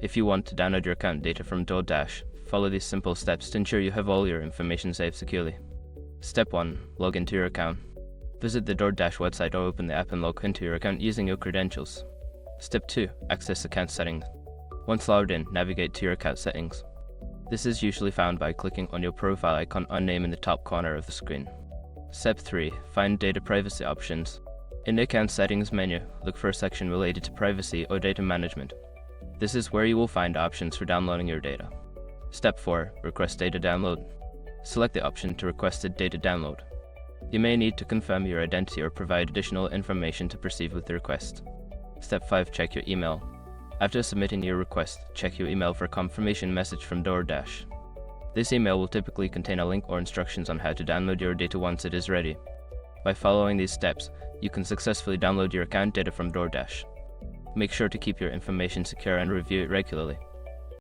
If you want to download your account data from DoorDash, follow these simple steps to ensure you have all your information saved securely. Step 1. Log into your account. Visit the DoorDash website or open the app and log into your account using your credentials. Step 2. Access account settings. Once logged in, navigate to your account settings. This is usually found by clicking on your profile icon or name in the top corner of the screen. Step 3. Find data privacy options. In the account settings menu, look for a section related to privacy or data management. This is where you will find options for downloading your data. Step 4. Request data download. Select the option to request a data download. You may need to confirm your identity or provide additional information to proceed with the request. Step 5. Check your email. After submitting your request, check your email for a confirmation message from DoorDash. This email will typically contain a link or instructions on how to download your data once it is ready. By following these steps, you can successfully download your account data from DoorDash. Make sure to keep your information secure and review it regularly.